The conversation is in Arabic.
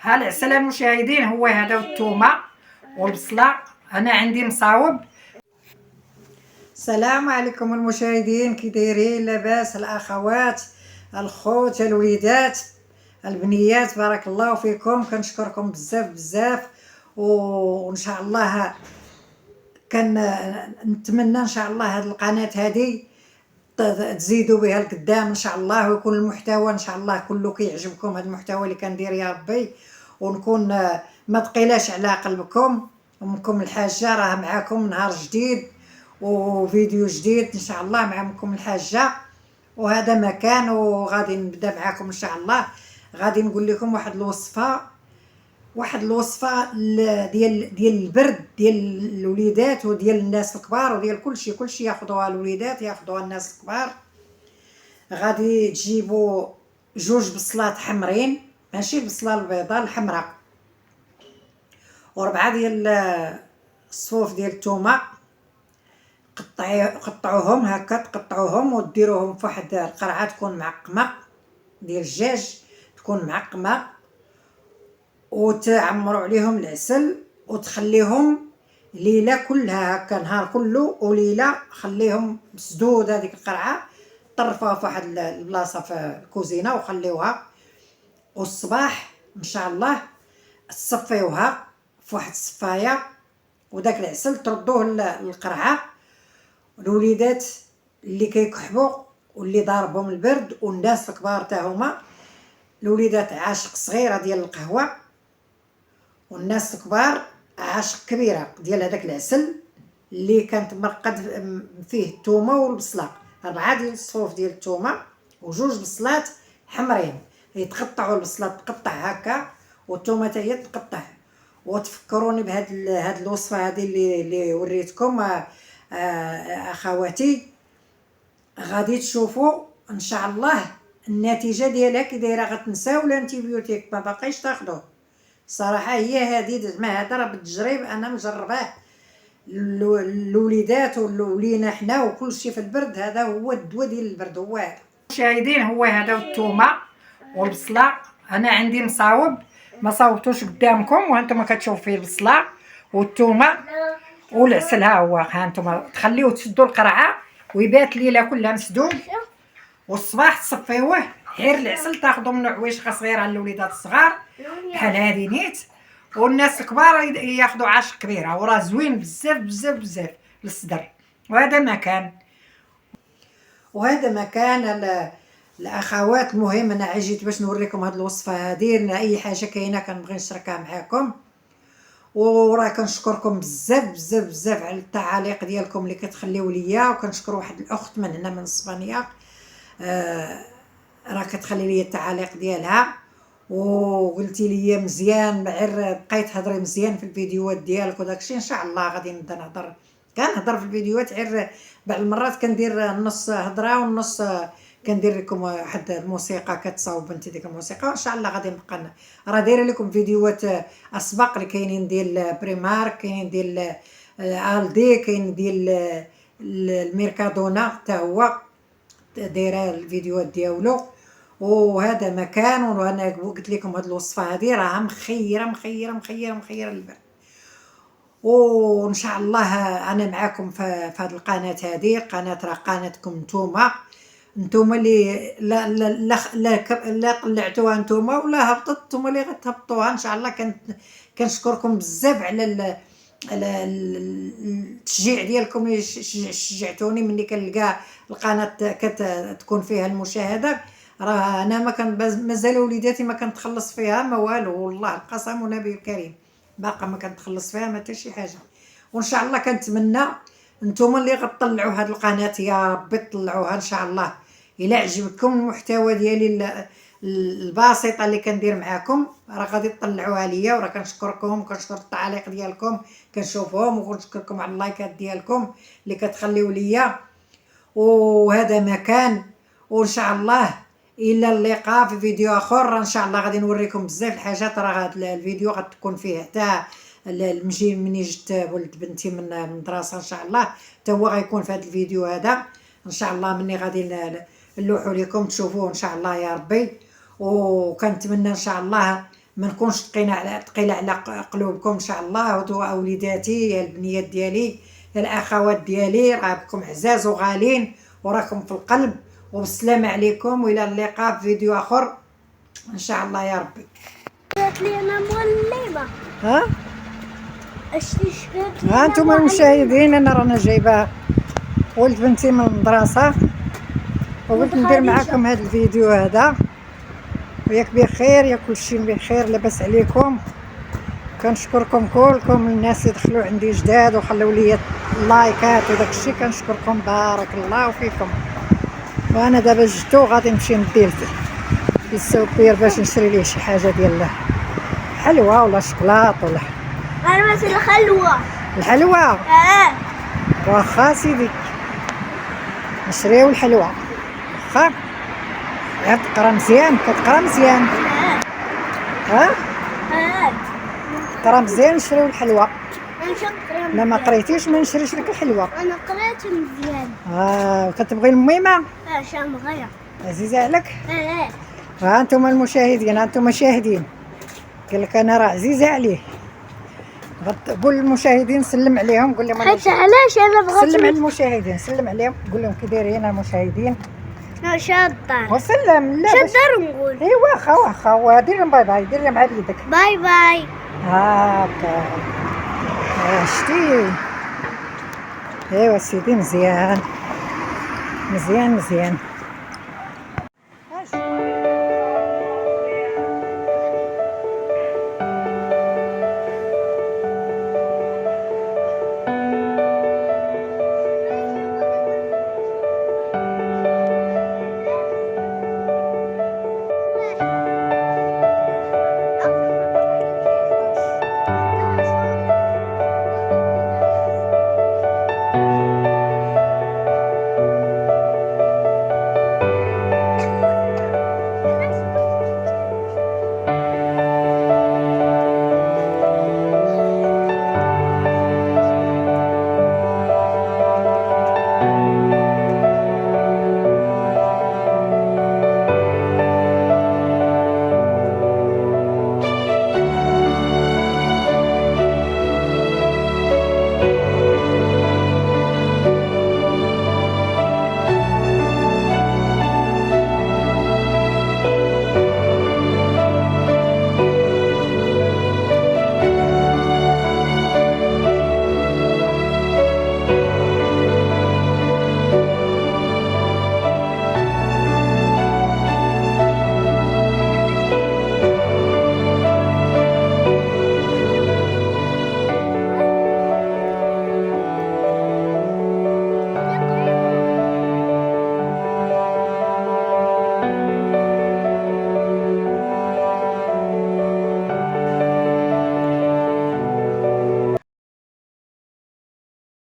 ها العسل المشاهدين هو هذا الثومه والبصله. انا عندي مصاوب. السلام عليكم المشاهدين، كي دايرين؟ لاباس الاخوات الخوت الوليدات البنيات؟ بارك الله فيكم، كنشكركم بزاف بزاف، وان شاء الله نتمنى ان شاء الله هذه القناه هذه تزيدوا بها القدام ان شاء الله، ويكون المحتوى ان شاء الله كله كيعجبكم. هذا المحتوى اللي كندير يا ربي، ونكون ما تقيلاش على قلبكم. امكم الحاجه راه معاكم نهار جديد وفيديو جديد ان شاء الله مع امكم الحاجه. وهذا مكان، وغادي نبدا معاكم ان شاء الله. غادي نقول لكم واحد الوصفه ديال البرد ديال الوليدات وديال الناس الكبار وديال كلشي ياخذوها الوليدات، ياخذوها الناس الكبار. غادي تجيبوا 2 بصلات حمرين، ماشي البصله البيضاء، الحمراء، و4 ديال الصفوف ديال الثومه. قطعوهم هكا، تقطعوهم وديروهم في واحد القرعه تكون معقمه ديال الدجاج، تكون معقمه، وتعمروا عليهم العسل وتخليهم ليله كلها هكا، نهار كله وليله خليهم مسدود. هذيك القرعه طرفوها في واحد البلاصه في الكوزينه وخليوها، والصباح ان شاء الله تصفيوها في واحد الصفايه، وداك العسل تردوه للقرعه. الوليدات اللي كيكحبوا واللي ضاربهم البرد والناس الكبار تا هما، الوليدات عاشق صغيره ديال القهوه، والناس الكبار عاشق كبيره ديال هذاك العسل اللي كانت مرقد فيه الثومه والبصله. 4 ديال الصفوف ديال الثومه و2 بصلات حمرين، يتقطعوا البصله تقطع هكا والثومه حتى هي تقطع. وتفكروني بهاد الوصفه هذه اللي وريتكم اخواتي. غادي تشوفوا ان شاء الله النتيجه ديالها كي دايره. غتنساو الانتيبيوتيك، ما باقيش تاخذوه صراحه. هي هذه زعما هذا راه بالتجريب، انا مجرباه. الوليدات ولينا حنا وكل شيء في البرد، هذا هو الدواء ديال البرد. هو هذا مشاهدين، هو هذا الثومه والبصله. انا عندي مصاوب، ما صاوبتوش قدامكم، وانتم كتشوفوا فيه البصله والثومه والعسل. ها انتم تخليوه تسدوا القرعه ويبات ليله كلها مسدود، والصباح تصفيوه. غير العسل تاخذوا منه عويشقه صغيره للوليدات الصغار بحال هذه نيت، والناس الكبار ياخذوا عاشق كبيره، وراه زوين بزاف بزاف بزاف للصدر. وهذا مكان الاخوات. المهم انا جيت باش نوريكم هذه الوصفه هذه. اي حاجه كاينه كنبغي نشاركها معكم، وراه كنشكركم بزاف بزاف بزاف على التعاليق ديالكم اللي كتخليو ليا. وكنشكر واحد الاخت من هنا من اسبانيا، راه كتخلي لي التعاليق ديالها، وقلتي لي مزيان، غير بقيت تهضري مزيان في الفيديوهات ديالك وداكشي. ان شاء الله غادي نبدا نهضر، كنهضر في الفيديوهات، غير بعض المرات كندير النص هضره والنص كندير لكم واحد الموسيقى كتصاوب بنتي ديك الموسيقى. ان شاء الله غادي نبقى راه دايره لكم فيديوهات اسبق اللي كاينين ديال بريمارك، كاينين ديال الدي، كاين ديال الميركادونا حتى هو دايره الفيديوهات ديالو. وهذا مكان، وانا قلت لكم هذه الوصفه هذه راها مخيره مخيره مخيره مخيره للبرد. وان شاء الله انا معكم في هذه القناه هذه. قناه راه قناتكم نتوما اللي لا قلعتوها نتوما ولا هبطت نتوما اللي غتهبطوها ان شاء الله. كنشكركم بزاف على التشجيع ديالكم اللي شجعتوني. ملي كنلقى القناه كتكون فيها المشاهده، راه انا ما كان مازال وليداتي ما كنتخلص فيها ما والو، والله القسم ونبي الكريم باقا ما كنتخلص فيها ما حتى شي حاجه. وان شاء الله كنتمنى نتوما اللي غتطلعوا هذه القناه يا ربي تطلعوها ان شاء الله. الا عجبكم المحتوى ديالي البسيطه اللي كندير معاكم، راه غادي تطلعوها ليا. وراه كنشكركم وكنشكر التعاليق ديالكم كنشوفهم، وكنشكركم على اللايكات ديالكم اللي كتخليو ليا. وهذا مكان، وان شاء الله الى اللقاء في فيديو اخر. ان شاء الله غادي نوريكم بزاف الحاجات. راه هذا الفيديو غتكون فيه حتى المجي مني جت ولد بنتي من المدرسه، ان شاء الله حتى هو غيكون في هذا الفيديو هذا ان شاء الله. مني غادي نلوحوا لكم تشوفوه ان شاء الله يا ربي. وكنتمنى ان شاء الله ما نكونش ثقيله على قلوبكم ان شاء الله. ودوا وليداتي يا البنيات ديالي يا الاخوات ديالي، راكم عزاز وغالين وراكم في القلب. وبالسلامه عليكم، والى اللقاء في فيديو اخر ان شاء الله يا ربي. قالت لي انا مولمه. ها شفت ها انتم المشاهدين، انا رانا جايبه ولد بنتي من المدرسه وقلت ندير معكم هذا الفيديو هذا. وياك بخير، يا كلشي بخير، لاباس عليكم. كنشكركم كلكم الناس اللي دخلوا عندي جداد وخلوا لي اللايكات وداك الشيء، كنشكركم بارك الله فيكم. وانا دابا جدو غادي نمشي ندي للسوبير باش نشري ليه شي حاجه ديال حلوى ولا شكلاط ولا انا بس الخلوه. الحلوى. واخا سيدي نشريو الحلوى. واخا غير تقرا مزيان، كتقرا مزيان. ها تقرا مزيان، نشريو الحلوى. لا ما قريتيش ما نشريش لك الحلوى. انا قريت مزيان. وكتبغي الميمه شام غير عزيزه عليك. ها انتم المشاهدين، انتم شاهدين، قال لك انا راه عزيزه عليه. قول للمشاهدين سلم عليهم، قول لهم حتى علاش انا بغيت سلم على المشاهدين، سلم عليهم، قول لهم كي دايرين المشاهدين. شاطر وسلم. لا شطر نقول. ايوا واخا دير لهم باي باي، دير لهم عاد يدك. باي باي. هاكا شتي. ايوا سيدي مزيان مزيان مزيان.